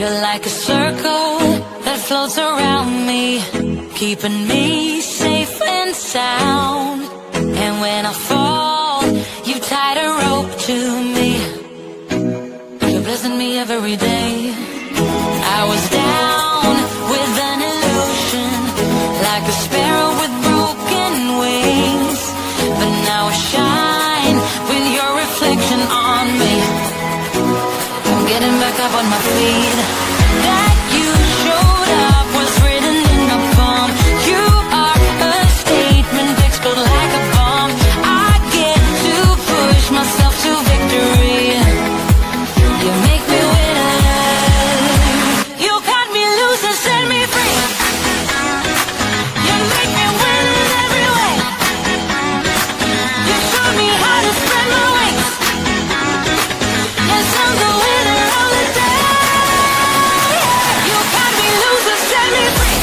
You're like a circle that floats around me, keeping me safe and sound. And when I fall, you tied a rope to me. You're blessing me every day. I was down with an illusion, like a sparrow with broken wings. But now I shine with your reflection on me. I'm getting back up on my feet. That you showed up was written in my palm. You are a statement, explode like a bomb. I get to push myself to victory. You make me winner. You cut me loose and set me free. You make me win in every way. You showed me how to spread my wings. Yes, I'm the winner of the day. You cut me loose and set me free.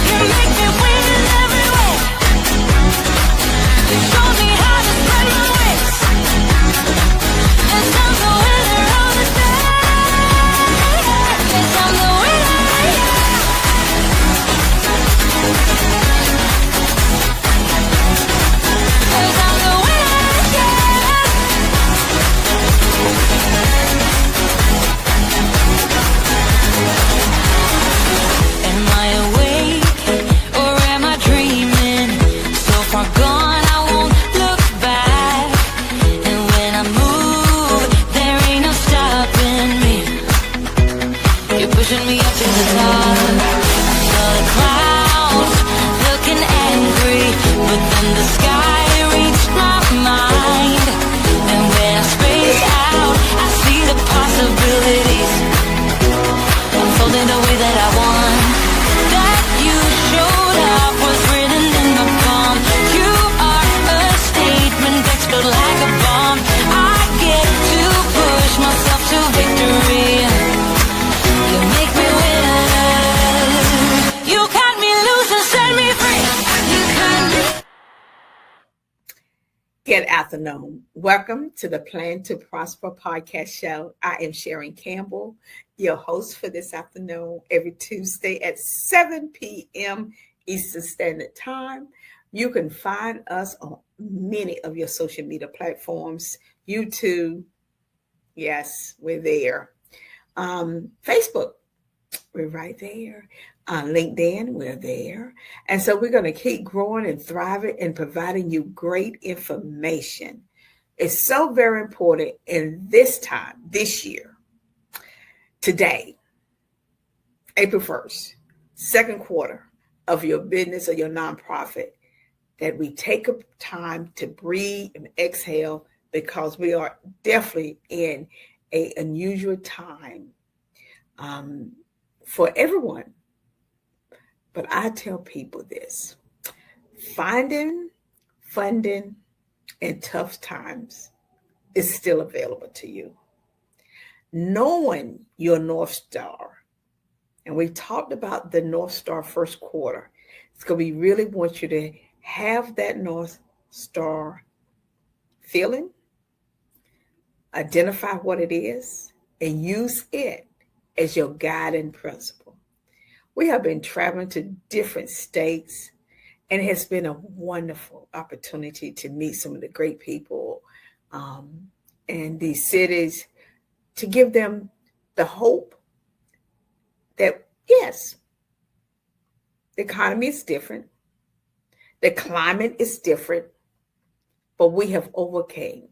You make me win in every way. You showed me how to spread my wings. Yes, I'm the winner of the day. Yes, I'm the winner. Yes, I'm the winner. Am I awake or am I dreaming? So far gone, I won't look back. And when I move, there ain't no stopping me. You're pushing me up to the top. I saw the clouds looking angry, but then the sky reached my mind. And when I space out, I see the possibilities unfolding the way that I want. That you showed up was written in my palm. You are a statement, explode like a bomb. I get to push myself to victory. You make me winner. You cut me loose and set me free. You cut me. Good afternoon. Welcome to the Plan to Prosper podcast show. I am Sharon Campbell, your host for this afternoon, every Tuesday at 7 p.m. Eastern Standard Time. You can find us on many of your social media platforms. YouTube, yes, we're there. Facebook, we're right there. On LinkedIn, we're there. And so we're going to keep growing and thriving and providing you great information. It's so very important in this time, this year, today, April 1st, second quarter of your business or your nonprofit, that we take a time to breathe and exhale, because we are definitely in an unusual time for everyone. But I tell people this: finding funding in tough times is still available to you. Knowing your North Star, and we talked about the North Star first quarter. It's going to be really want you to have that North Star feeling, identify what it is, and use it as your guiding principle. We have been traveling to different states, and it has been a wonderful opportunity to meet some of the great people in these cities, to give them the hope that, yes, the economy is different, the climate is different, but we have overcame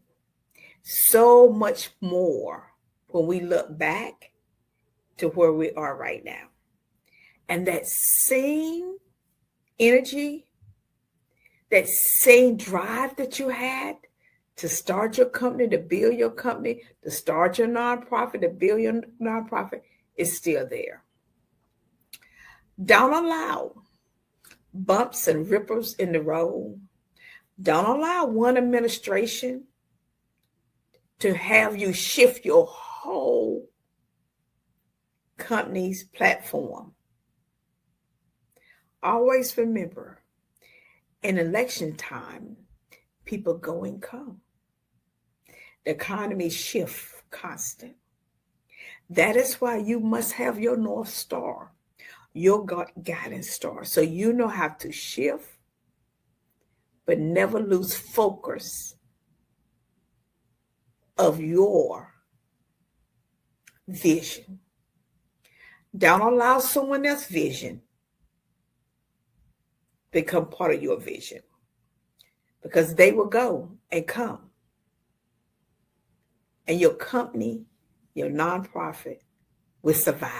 so much more when we look back to where we are right now. And that same energy, that same drive that you had to start your company, to build your company, to start your nonprofit, to build your nonprofit, is still there. Don't allow bumps and ripples in the road. Don't allow one administration to have you shift your whole company's platform. Always remember, in election time, people go and come. The economy shifts constant. That is why you must have your North Star, your guidance star, so you know how to shift, but never lose focus of your vision. Don't allow someone else's vision become part of your vision, because they will go and come, and your company, your nonprofit will survive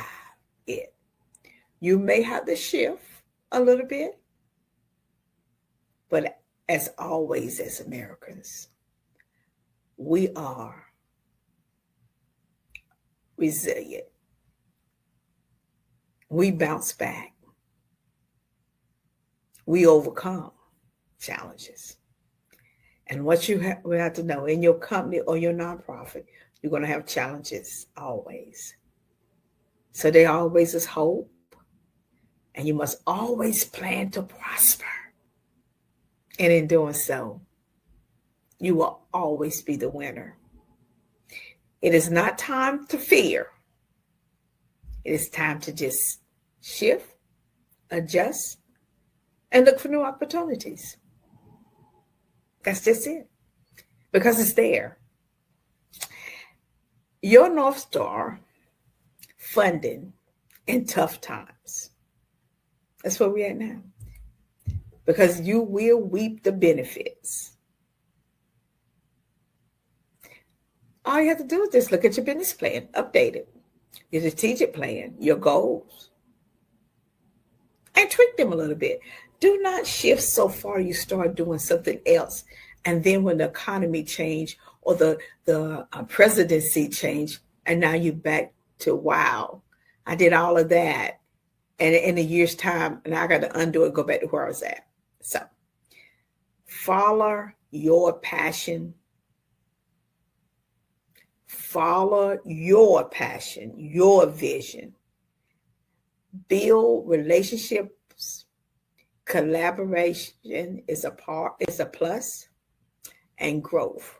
it. You may have to shift a little bit, but as always, as Americans, we are resilient. We bounce back. We overcome challenges. And what we have to know, in your company or your nonprofit, you're going to have challenges always. So there always is hope. And you must always plan to prosper. And in doing so, you will always be the winner. It is not time to fear. It is time to just shift, adjust, and look for new opportunities. That's just it. Because it's there. Your North Star, funding in tough times. That's where we're at now. Because you will reap the benefits. All you have to do is just look at your business plan, update it, your strategic plan, your goals, and tweak them a little bit. Do not shift so far you start doing something else. And then when the economy change or the presidency change, and now you're back to, wow, I did all of that. And in a year's time, and I got to undo it, go back to where I was at. So follow your passion. Follow your passion, your vision. Build relationships. Collaboration is a plus, and growth.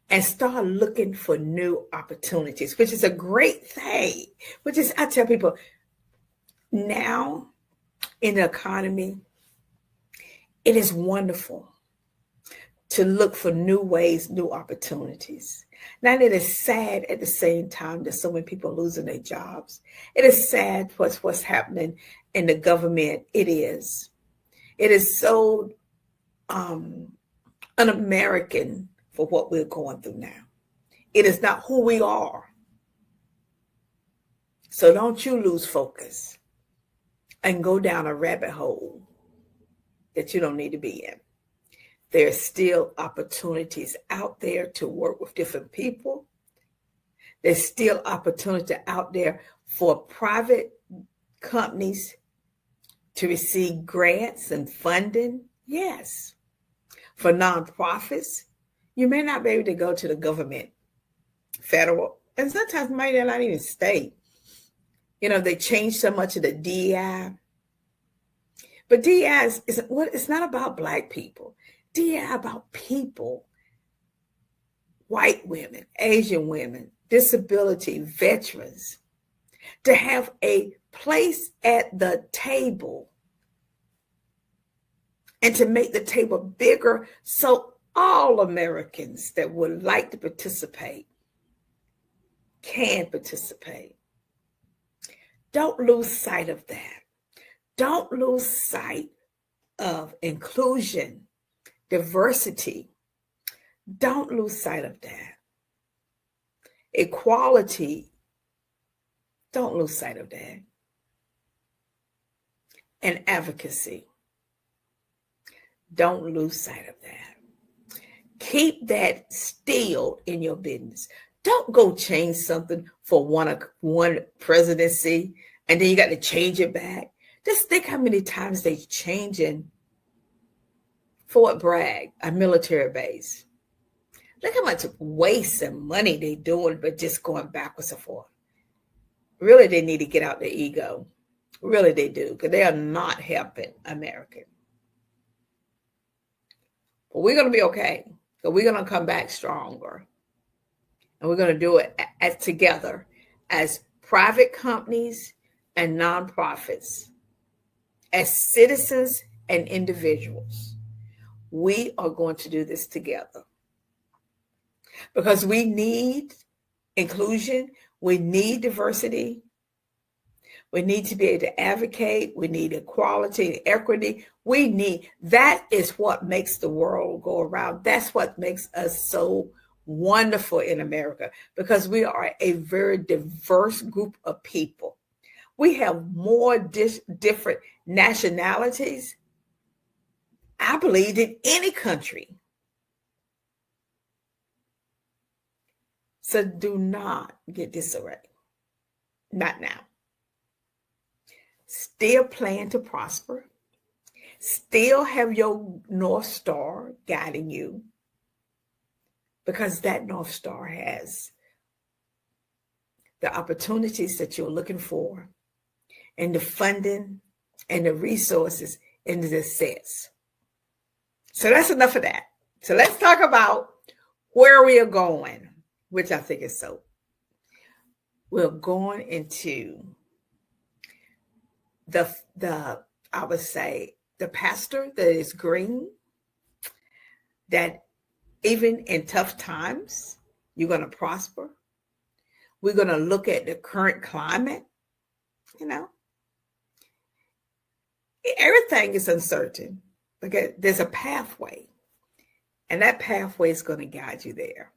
And start looking for new opportunities, which is a great thing. I tell people, now in the economy, it is wonderful to look for new ways, new opportunities. Now, it is sad at the same time that so many people are losing their jobs. It is sad what's happening in the government. It is so un-American for what we're going through now. It is not who we are. So don't you lose focus and go down a rabbit hole that you don't need to be in. There's still opportunities out there to work with different people. There's still opportunity out there for private companies to receive grants and funding. Yes. For nonprofits, you may not be able to go to the government, federal, and sometimes maybe not even state. They changed so much of the DEI. But DEI it's not about Black people. DEI about people, white women, Asian women, disability, veterans, to have a place at the table and to make the table bigger so all Americans that would like to participate can participate. Don't lose sight of that. Don't lose sight of inclusion, diversity. Don't lose sight of that. Equality. Don't lose sight of that. And advocacy. Don't lose sight of that. Keep that still in your business. Don't go change something for one presidency and then you got to change it back. Just think how many times they're changing Fort Bragg, a military base. Look how much waste and money they're doing, but just going backwards and forth. Really, they need to get out their ego. Really, they do, because they are not helping America. But we're going to be okay, because we're going to come back stronger. And we're going to do it together as private companies and nonprofits, as citizens and individuals. We are going to do this together because we need inclusion, we need diversity, we need to be able to advocate, we need equality and equity. That is what makes the world go around. That's what makes us so wonderful in America, because we are a very diverse group of people. We have more different nationalities, I believe, in any country. So do not get disarray. Not now. Still plan to prosper. Still have your North Star guiding you, because that North Star has the opportunities that you're looking for, and the funding and the resources and the success. So that's enough of that. So let's talk about where we are going, which I think is so. We're going into I would say the pastor that is green, that even in tough times, you're going to prosper. We're going to look at the current climate. Everything is uncertain, because there's a pathway, and that pathway is going to guide you there.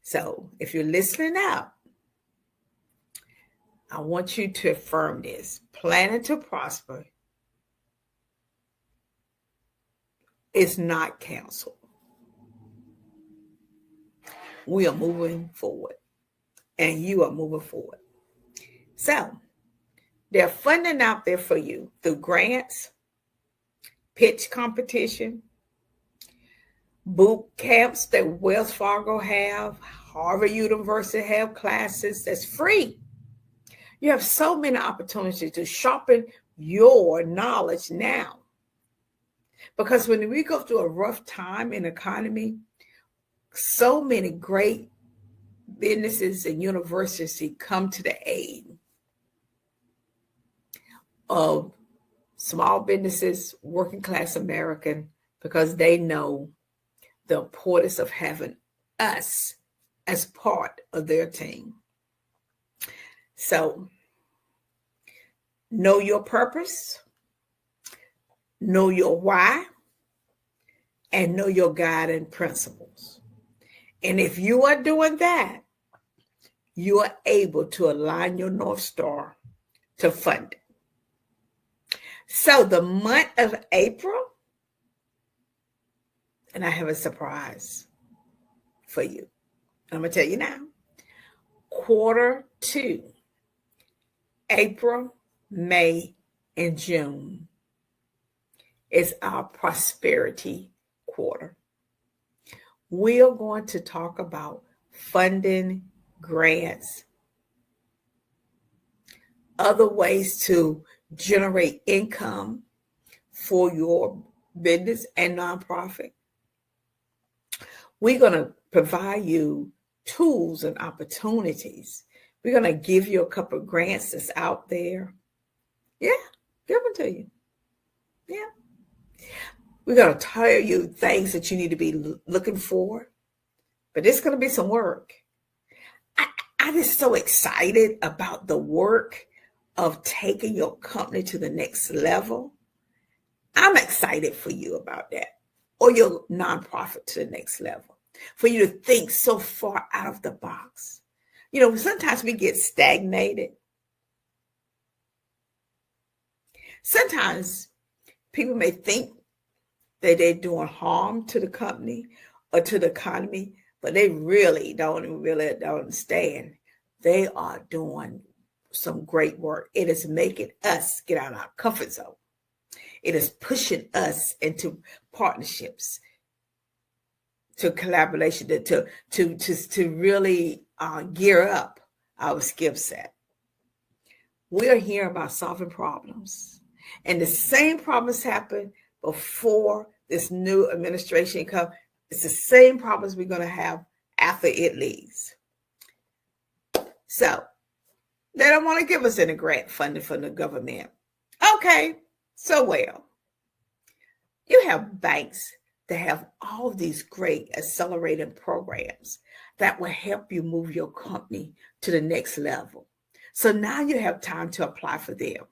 So if you're listening out, I want you to affirm this. Planning to prosper is not canceled. We are moving forward, and you are moving forward. So there's funding out there for you through grants, pitch competition, boot camps that Wells Fargo have, Harvard University have classes that's free. You have so many opportunities to sharpen your knowledge now. Because when we go through a rough time in the economy, so many great businesses and universities come to the aid of small businesses, working class American, because they know the importance of having us as part of their team. So know your purpose, know your why, and know your guiding principles. And if you are doing that, you are able to align your North Star to fund it. So the month of April, and I have a surprise for you. I'm going to tell you now. Q2, April, May, and June is our prosperity quarter. We are going to talk about funding, grants, other ways to generate income for your business and nonprofit. We're going to provide you tools and opportunities. We're going to give you a couple of grants that's out there. Yeah, give them to you. Yeah. We're going to tell you things that you need to be looking for, but it's going to be some work. I'm just so excited about the work of taking your company to the next level. I'm excited for you about that, or your nonprofit to the next level, for you to think so far out of the box. Sometimes we get stagnated. Sometimes people may think that they're doing harm to the company or to the economy, but they really don't understand. They are doing some great work. It is making us get out of our comfort zone. It is pushing us into partnerships, to collaboration, to really gear up our skill set. We are here about solving problems, and the same problems happened before this new administration comes. It's the same problems we're going to have after it leaves. So they don't want to give us any grant funding from the government. Okay, so well, you have banks that have all these great accelerating programs that will help you move your company to the next level. So now you have time to apply for them.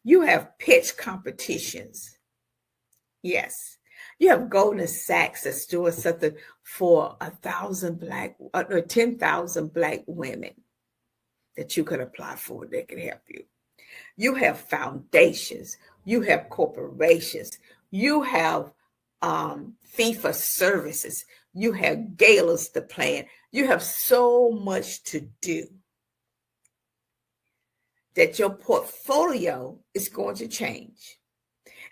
You have pitch competitions. Yes. You have Goldman Sachs that's doing something for 10,000 Black women that you could apply for that can help you. You have foundations. You have corporations. You have fee for services. You have galas to plan. You have so much to do that your portfolio is going to change.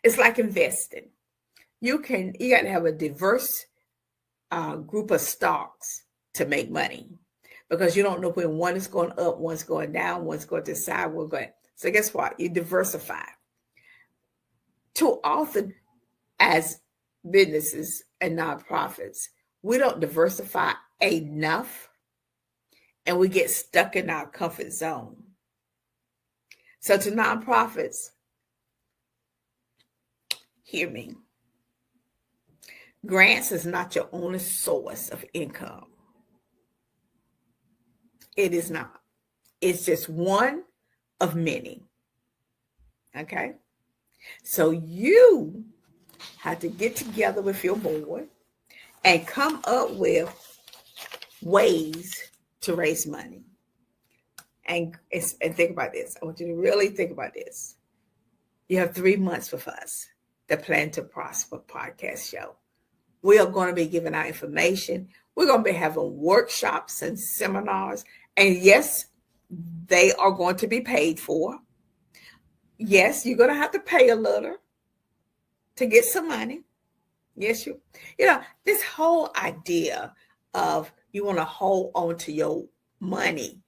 It's like investing. You got to have a diverse group of stocks to make money, because you don't know when one is going up, one's going down, one's going to the side, one's going. So guess what? You diversify. Too often as businesses and nonprofits, we don't diversify enough and we get stuck in our comfort zone. So to nonprofits, hear me. Grants is not your only source of income. It is not. It's just one of many. Okay? So you have to get together with your board and come up with ways to raise money. And think about this. I want you to really think about this. You have 3 months with us, the Plan to Prosper podcast show. We are going to be giving out information. We're going to be having workshops and seminars. And yes, they are going to be paid for. Yes, you're going to have to pay a little to get some money. Yes, this whole idea of you want to hold on to your money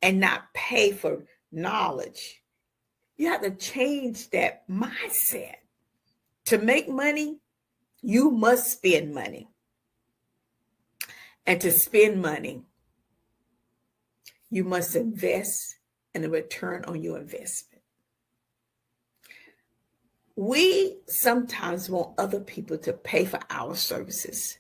and not pay for knowledge. You have to change that mindset. To make money, you must spend money. And to spend money, you must invest in a return on your investment. We sometimes want other people to pay for our services,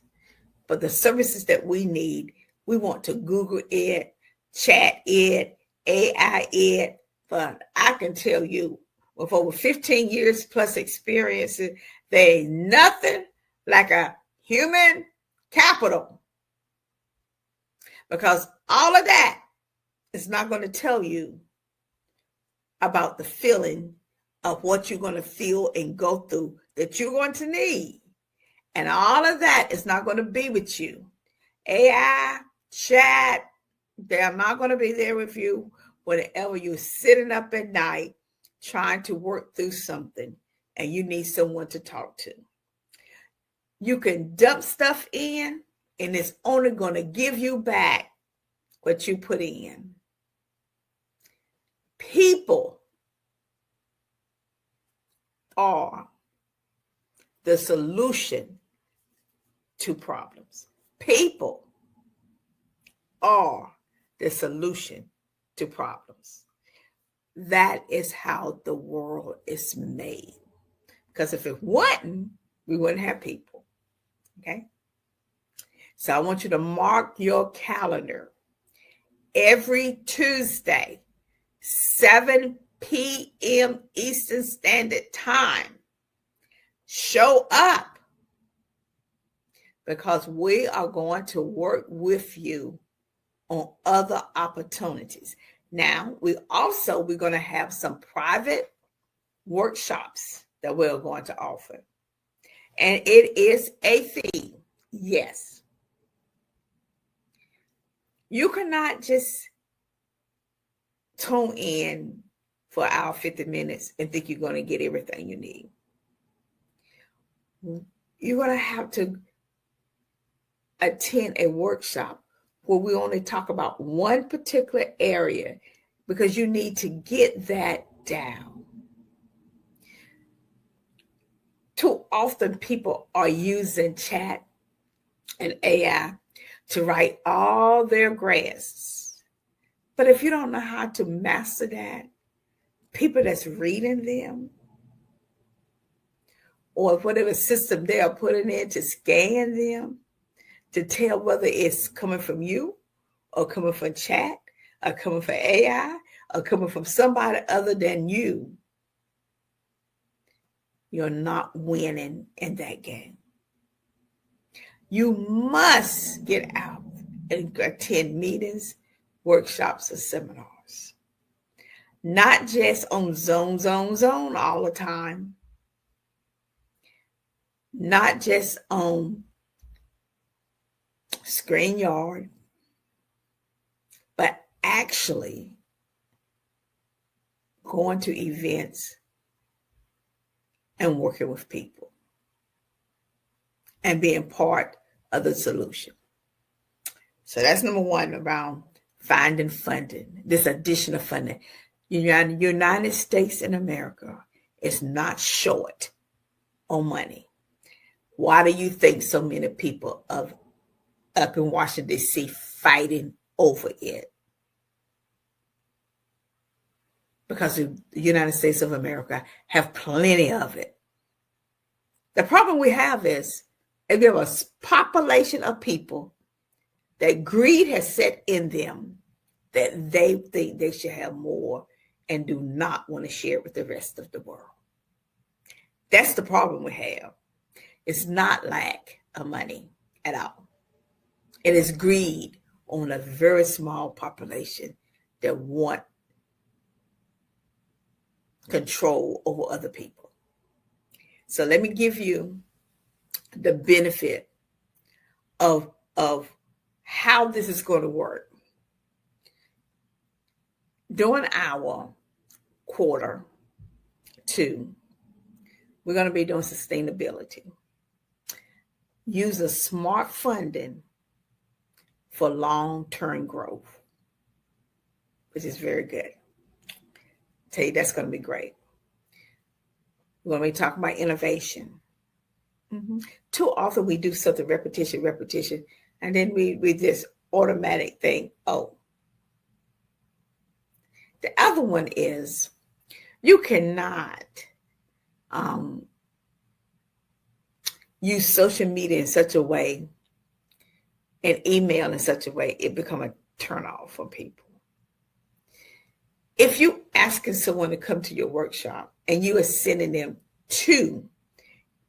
but the services that we need, we want to Google it, chat it, AI it. But I can tell you, with over 15 years plus experience, there ain't nothing like a human capital, because all of that is not going to tell you about the feeling of what you're going to feel and go through that you're going to need. And all of that is not going to be with you. AI, chat, they're not going to be there with you whenever you're sitting up at night trying to work through something and you need someone to talk to. You can dump stuff in and it's only going to give you back what you put in. People are the solution to problems. People are the solution to problems. That is how the world is made. Because if it wasn't, we wouldn't have people. Okay? So I want you to mark your calendar. Every Tuesday, 7 p.m. Eastern Standard Time. Show up, because we are going to work with you on other opportunities. Now, we're going to have some private workshops that we're going to offer. And it is a fee. Yes. You cannot just tune in for our 50 minutes and think you're going to get everything you need. You're going to have to attend a workshop where we only talk about one particular area, because you need to get that down. Too often people are using chat and AI to write all their grants, But if you don't know how to master that, people that's reading them or whatever system they are putting in to scan them to tell whether it's coming from you or coming from chat or coming from AI or coming from somebody other than you, you're not winning in that game. You must get out and attend meetings, workshops, or seminars. Not just on zone all the time. Not just on StreamYard, but actually going to events and working with people and being part of the solution. So that's number one around finding funding, this additional funding. United States in America is not short on money. Why do you think so many people up in Washington, D.C. fighting over it? Because the United States of America have plenty of it. The problem we have is if you have a population of people that greed has set in them, that they think they should have more and do not want to share it with the rest of the world. That's the problem we have. It's not lack of money at all. It is greed on a very small population that want control over other people. So let me give you the benefit of how this is going to work. During our quarter 2, we're going to be doing sustainability. Use a smart funding for long-term growth, which is very good. Tell you that's going to be great. We're going to be talking about innovation. Too often we do something repetition, and then we this automatic thing. Oh. The other one is you cannot use social media in such a way and email in such a way it become a turnoff for people. If you asking someone to come to your workshop and you are sending them 2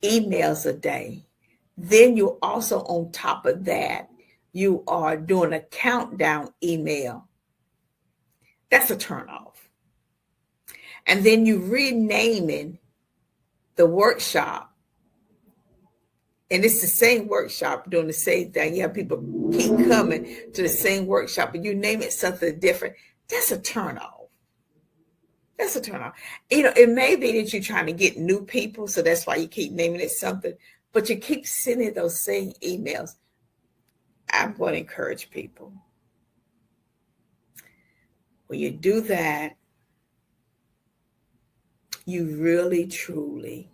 emails a day, then you also on top of that, you are doing a countdown email. That's a turnoff. And then you renaming the workshop. And it's the same workshop doing the same thing. You have people keep coming to the same workshop, but you name it something different. That's a turnoff. That's a turnoff. You know, it may be that you're trying to get new people, so that's why you keep naming it something, but you keep sending those same emails. I'm going to encourage people. When you do that, you really, truly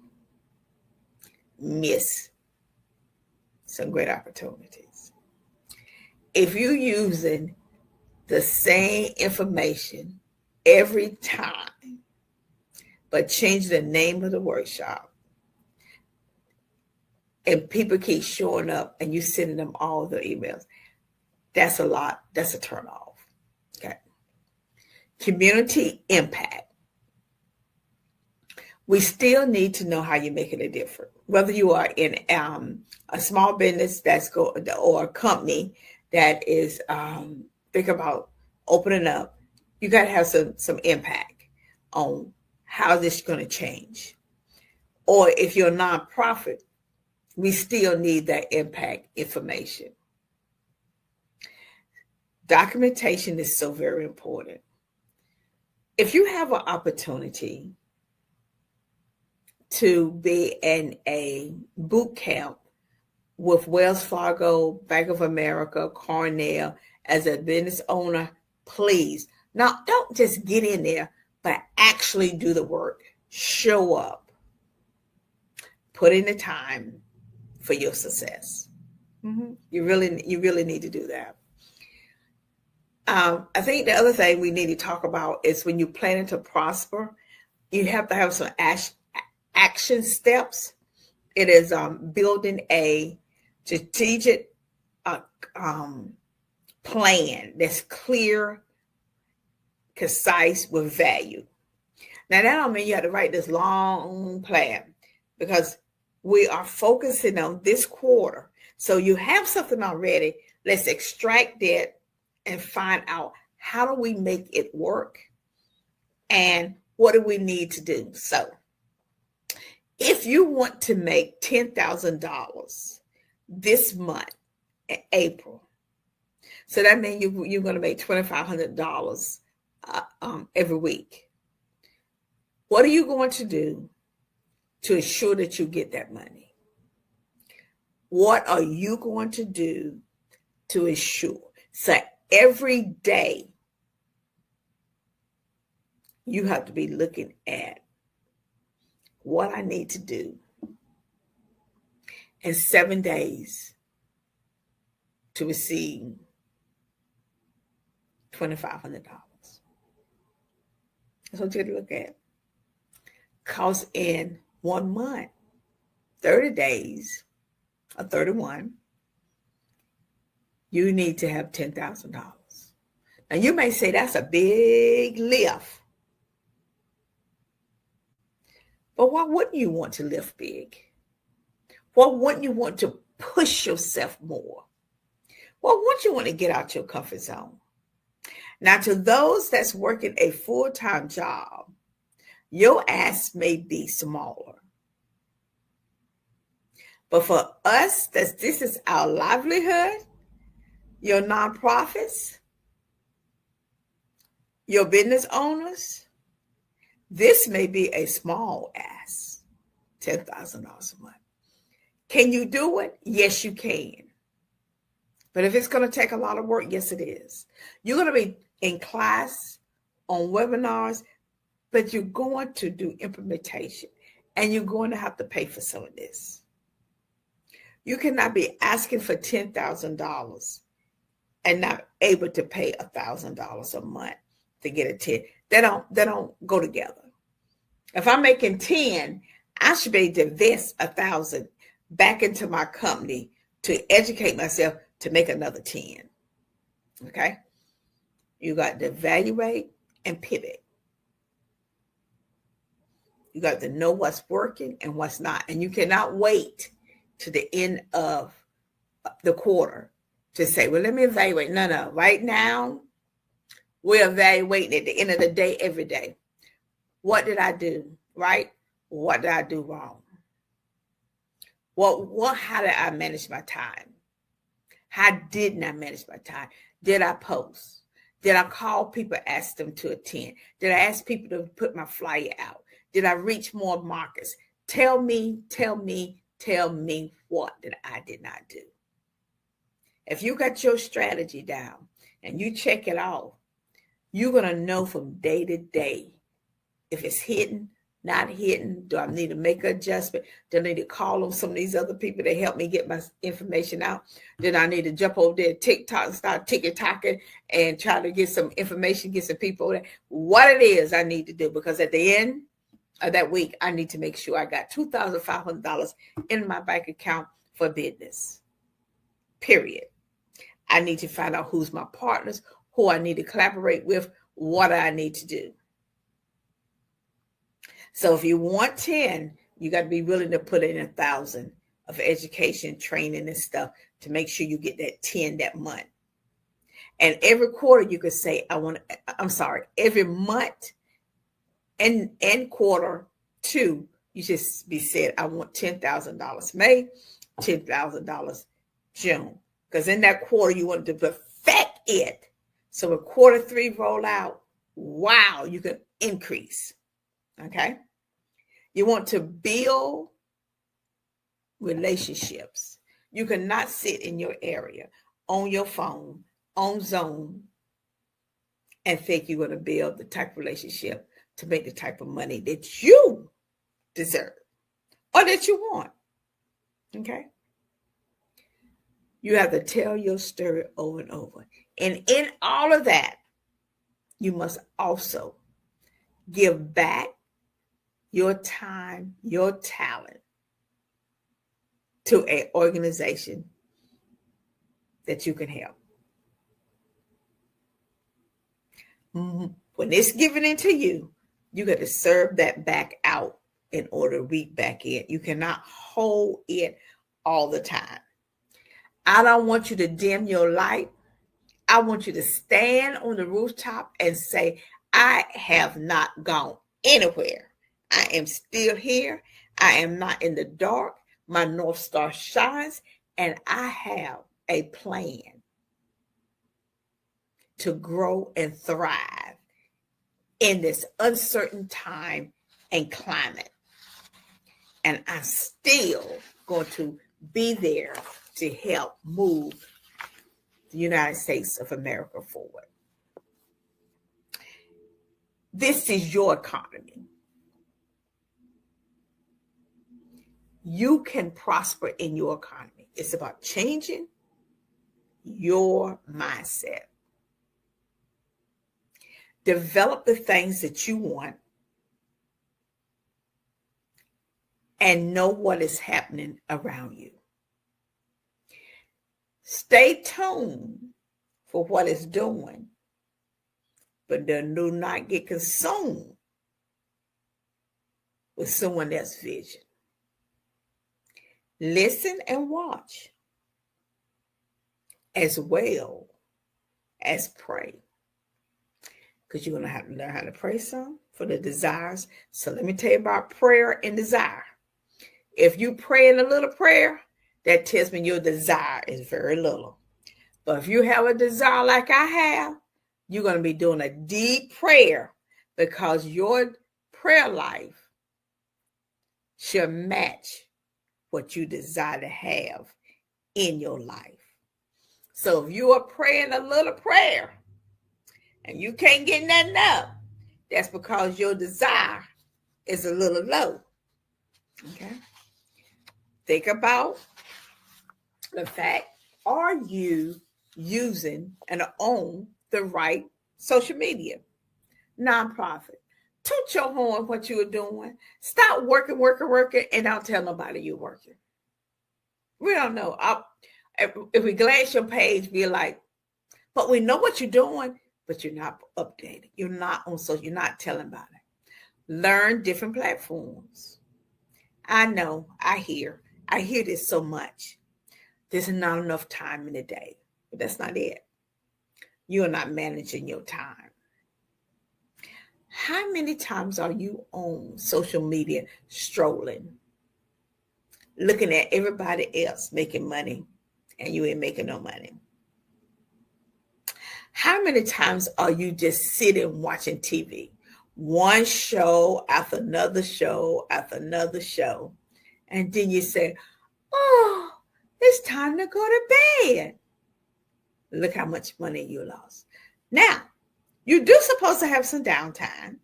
miss some great opportunities. If you're using the same information every time, but change the name of the workshop, and people keep showing up and you sending them all the emails, that's a lot. That's a turnoff. Okay. Community impact. We still need to know how you're making a difference. Whether you are in a small business or a company that is think about opening up, you got to have some impact on how this is going to change. Or if you're a nonprofit, we still need that impact information. Documentation is so very important. If you have an opportunity to be in a boot camp with Wells Fargo, Bank of America, Cornell, as a business owner, please. Now, don't just get in there, but actually do the work. Show up. Put in the time for your success. You really need to do that. I think the other thing we need to talk about is when you're planning to prosper, you have to have some action steps. It is building a strategic uh, um, plan that's clear, concise, with value. Now, that don't mean you have to write this long plan because we are focusing on this quarter. So you have something already. Let's extract it and find out how do we make it work and what do we need to do. So if you want to make $10,000 this month in April, so that means you're going to make $2,500 every week. What are you going to do to ensure that you get that money? What are you going to do to ensure? So every day, you have to be looking at what I need to do in 7 days to receive $2,500. That's what you got to look at. Because in 1 month, 30 days, or 31, you need to have $10,000. Now, you may say that's a big lift. But why wouldn't you want to lift big? Why wouldn't you want to push yourself more? Why wouldn't you want to get out your comfort zone? Now, to those that's working a full-time job, your ask may be smaller. But for us, this is our livelihood, your nonprofits, your business owners, this may be a small ask, $10,000 a month. Can you do it? Yes, you can. But if it's going to take a lot of work, yes, it is. You're going to be in class, on webinars, but you're going to do implementation, and you're going to have to pay for some of this. You cannot be asking for $10,000 and not able to pay $1,000 a month to get a 10. They don't go together. If I'm making 10, I should be able to invest 1,000 back into my company to educate myself to make another 10. Okay? You got to evaluate and pivot. You got to know what's working and what's not. And you cannot wait to the end of the quarter to say, well, let me evaluate. No. Right now, we're evaluating at the end of the day, every day. What did I do right? What did I do wrong? How did I manage my time? How didn't I manage my time? Did I post? Did I call people, ask them to attend? Did I ask people to put my flyer out? Did I reach more markets? Tell me what that I did not do. If you got your strategy down and you check it off, you're going to know from day to day if it's hitting, not hitting. Do I need to make an adjustment? Do I need to call on some of these other people to help me get my information out? Then I need to jump over there, TikTok, and start tick-tocking and try to get some information, get some people there. What it is I need to do, because at the end of that week, I need to make sure I got $2,500 in my bank account for business, period. I need to find out who's my partners, who I need to collaborate with, what I need to do. So if you want 10, you got to be willing to put in 1,000 of education, training, and stuff to make sure you get that 10 that month. And every quarter you could say, every month and quarter two, you just be said, I want $10,000 May, $10,000 June. Because in that quarter, you want to perfect it. So when quarter three roll out, wow, you can increase. Okay? You want to build relationships. You cannot sit in your area on your phone, on Zoom, and think you're going to build the type of relationship to make the type of money that you deserve or that you want. Okay? You have to tell your story over and over. And in all of that, you must also give back your time, your talent to an organization that you can help. When it's given into you, you got to serve that back out in order to reap back in. You cannot hold it all the time. I don't want you to dim your light. I want you to stand on the rooftop and say, I have not gone anywhere. I am still here. I am not in the dark. My North Star shines, and I have a plan to grow and thrive in this uncertain time and climate. And I'm still going to be there to help move the United States of America forward. This is your economy. You can prosper in your economy. It's about changing your mindset. Develop the things that you want and know what is happening around you. Stay tuned for what it's doing, but do not get consumed with someone else's vision. Listen and watch as well as pray. Because you're going to have to learn how to pray some for the desires. So let me tell you about prayer and desire. If you pray in a little prayer, that tells me your desire is very little. But if you have a desire like I have, you're going to be doing a deep prayer because your prayer life should match what you desire to have in your life. So if you are praying a little prayer and you can't get nothing up, that's because your desire is a little low. Okay? Think about the fact, are you using and own the right social media? Nonprofit. Toot your horn what you are doing. Stop working, and don't tell nobody you're working. We don't know. If we glance your page, we're like, but we know what you're doing, but you're not updated. You're not on social. You're not telling about it. Learn different platforms. I know. I hear this so much. There's not enough time in the day. But that's not it. You are not managing your time. How many times are you on social media strolling, looking at everybody else making money and you ain't making no money? How many times are you just sitting watching TV, one show after another show after another show, and then you say, oh, it's time to go to bed. Look how much money you lost. Now, you do supposed to have some downtime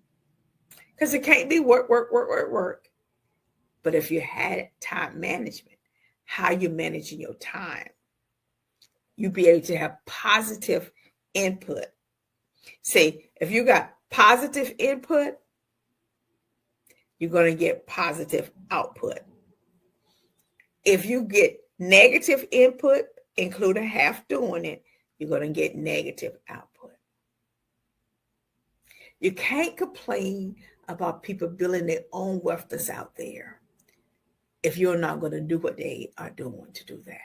because it can't be work. But if you had time management, how you managing your time, you be able to have positive input. See, if you got positive input, you're going to get positive output. If you get negative input, including half doing it, you're going to get negative output. You can't complain about people building their own wealth that's out there if you're not going to do what they are doing to do that.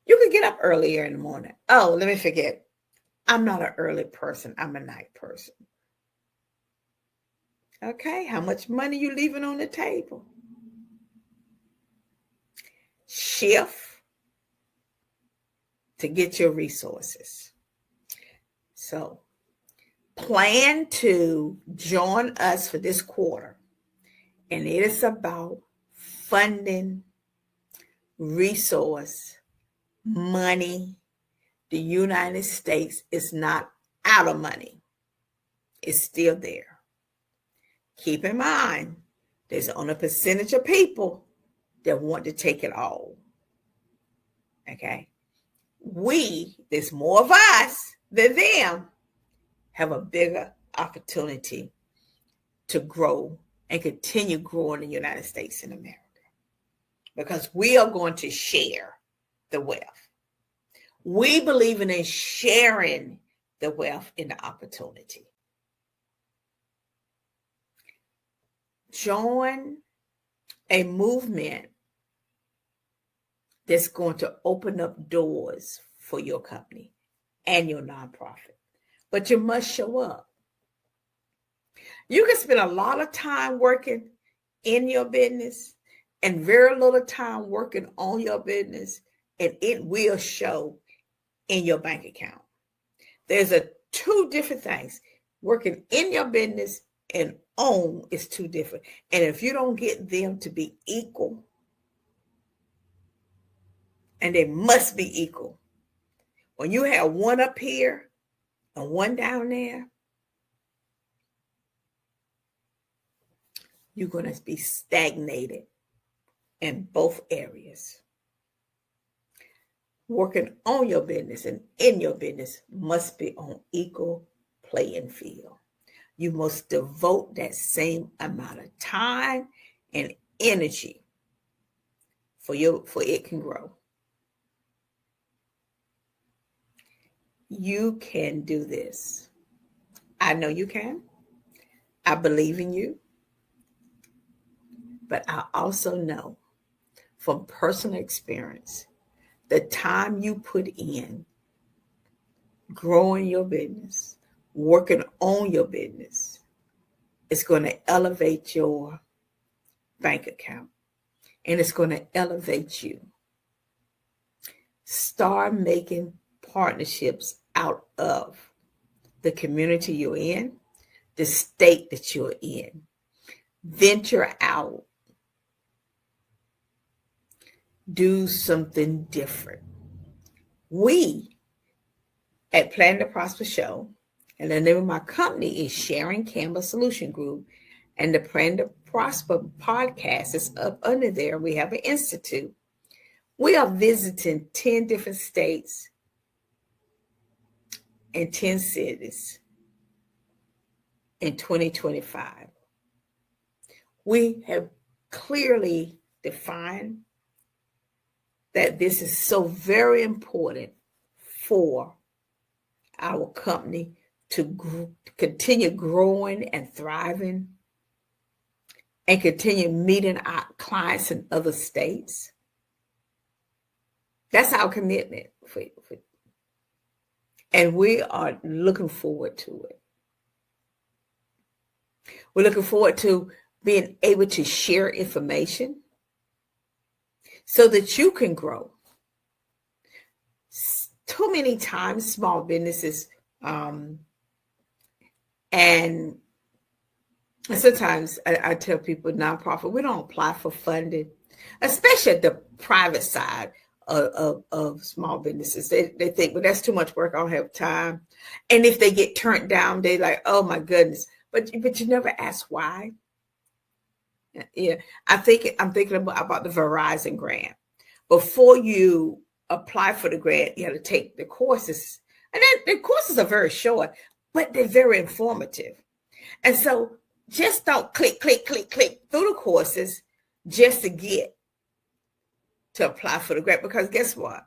You can get up earlier in the morning. Oh, let me forget. I'm not an early person. I'm a night person. Okay, how much money you leaving on the table? Shift to get your resources. So plan to join us for this quarter. And it is about funding, resource, money. The United States is not out of money. It's still there. Keep in mind, there's only a percentage of people that want to take it all. Okay. There's more of us than them, have a bigger opportunity to grow and continue growing in the United States in America, because we are going to share the wealth. We believe in sharing the wealth and the opportunity. Join a movement that's going to open up doors for your company and your nonprofit. But you must show up. You can spend a lot of time working in your business and very little time working on your business, and it will show in your bank account. There's two different things. Working in your business and on is two different. And if you don't get them to be equal, and they must be equal. When you have one up here and one down there, you're going to be stagnated in both areas. Working on your business and in your business must be on equal playing field. You must devote that same amount of time and energy for it can grow. You can do this. I know you can. I believe in you. But I also know from personal experience, the time you put in growing your business, working on your business, is going to elevate your bank account, and it's going to elevate you. Start making partnerships out of the community you're in, the state that you're in. Venture out. Do something different. We at Plan to Prosper Show, and the name of my company is Sharon Campbell Solution Group, and the Plan to Prosper podcast is up under there. We have an institute. We are visiting 10 different states and 10 cities in 2025. We have clearly defined that this is so very important for our company to continue growing and thriving and continue meeting our clients in other states. That's our commitment and we are looking forward to it. We're looking forward to being able to share information so that you can grow. Too many times, small businesses, and sometimes I tell people, nonprofit, we don't apply for funding, especially at the private side of small businesses. They think, well, that's too much work. I don't have time. And if they get turned down, they're like, oh my goodness. But you never ask why. Yeah, I'm thinking about the Verizon grant. Before you apply for the grant, you have to take the courses. And then the courses are very short, but they're very informative. And so just don't click through the courses just to apply for the grant, because guess what?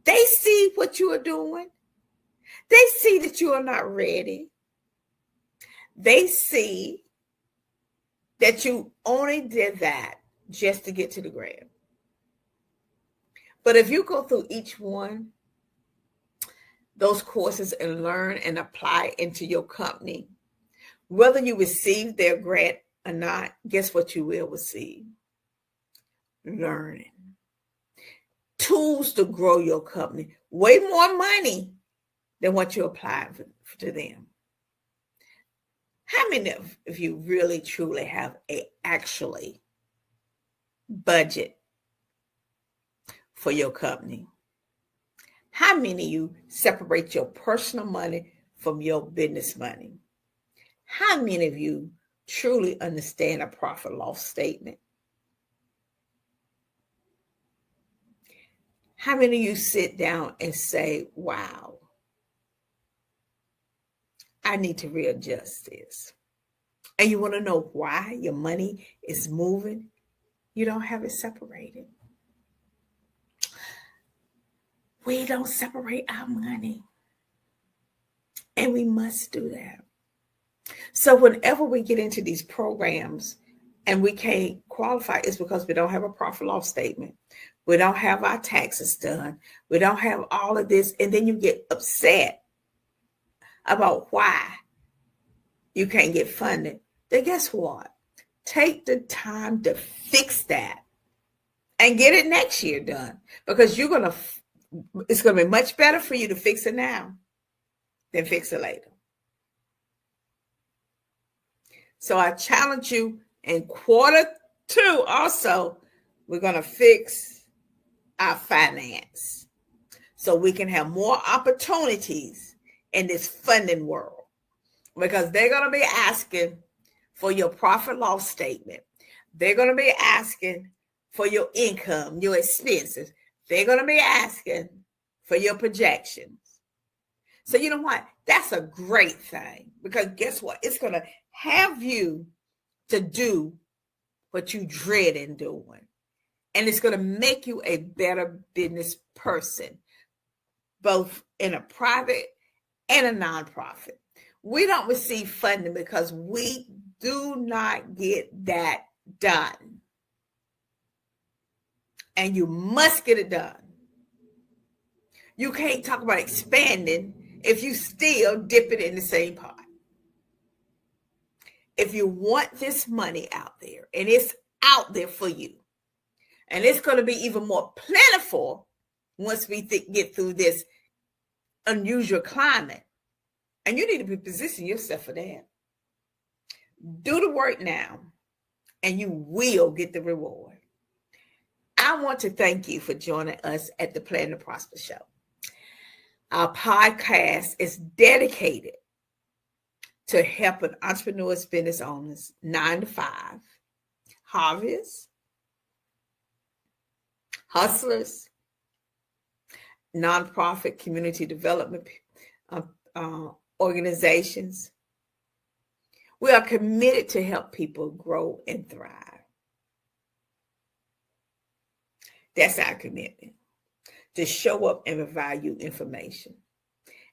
They see what you are doing. They see that you are not ready. They see that you only did that just to get to the grant. But if you go through each one, those courses, and learn and apply into your company, whether you receive their grant or not, guess what you will receive? Learning. Tools to grow your company. Way more money than what you applied to them. How many of you really truly have actually budget for your company? How many of you separate your personal money from your business money? How many of you truly understand a profit loss statement? How many of you sit down and say, wow, I need to readjust this? And you want to know why your money is moving? You don't have it separated. We don't separate our money. And we must do that. So whenever we get into these programs and we can't qualify, it's because we don't have a profit loss statement. We don't have our taxes done. We don't have all of this. And then you get upset about why you can't get funded. Then guess what? Take the time to fix that and get it next year done, because it's going to be much better for you to fix it now than fix it later. So I challenge you in Q2 also, we're going to fix our finance so we can have more opportunities in this funding world, because they're going to be asking for your profit loss statement. They're going to be asking for your income, your expenses. They're going to be asking for your projections. So you know what? That's a great thing, because guess what? It's going to have you to do what you dread in doing. And it's going to make you a better business person, both in a private and a nonprofit. We don't receive funding because we do not get that done. And you must get it done. You can't talk about expanding if you still dip it in the same pot. If you want this money out there, and it's out there for you, and it's going to be even more plentiful once we get through this unusual climate, and you need to be positioning yourself for that. Do the work now, and you will get the reward. I want to thank you for joining us at the Plan to Prosper Show. Our podcast is dedicated to helping entrepreneurs, business owners, 9 to 5, hobbyists, hustlers, nonprofit community development organizations. We are committed to help people grow and thrive. That's our commitment, to show up and provide you information.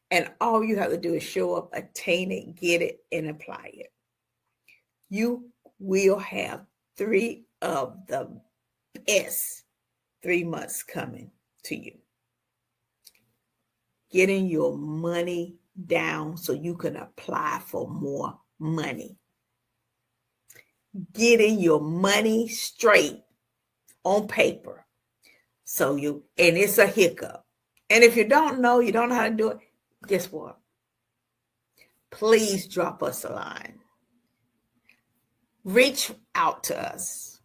And all you have to do is show up, attain it, get it, and apply it. You will have 3 of the best 3 months coming to you. Getting your money down so you can apply for more money. Getting your money straight on paper. And it's a hiccup. And if you don't know how to do it, guess what? Please drop us a line. Reach out to us.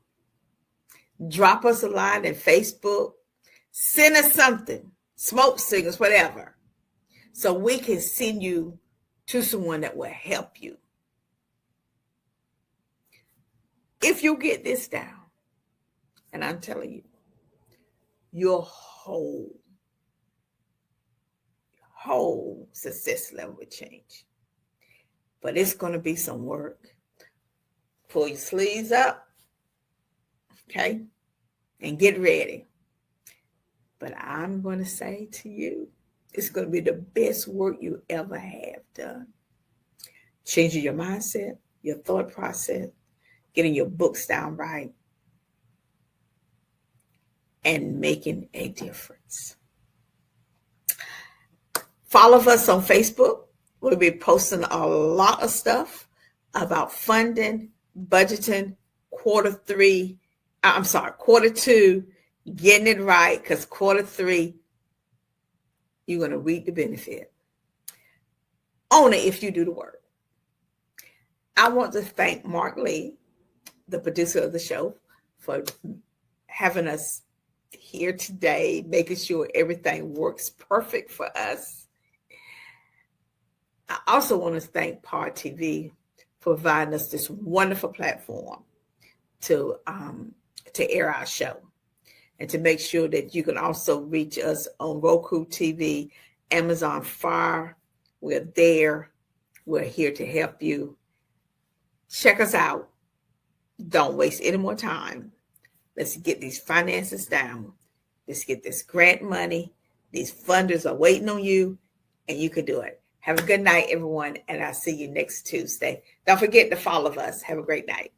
Drop us a line in Facebook. Send us something, smoke signals, whatever, so we can send you to someone that will help you. If you get this down, and I'm telling you, your whole success level will change. But it's going to be some work. Pull your sleeves up, okay, and get ready. But I'm going to say to you, it's going to be the best work you ever have done. Changing your mindset, your thought process, getting your books down right, and making a difference. Follow us on Facebook. We'll be posting a lot of stuff about funding, budgeting, Q2, getting it right, because Q3, you're going to reap the benefit. Only if you do the work. I want to thank Mark Lee, the producer of the show, for having us here today, making sure everything works perfect for us. I also want to thank PAR TV for providing us this wonderful platform to air our show. and to make sure that you can also reach us on Roku TV, Amazon Fire. We're there. We're here to help you. Check us out. Don't waste any more time. Let's get these finances down. Let's get this grant money. These funders are waiting on you, and you can do it. Have a good night, everyone, and I'll see you next Tuesday. Don't forget to follow us. Have a great night.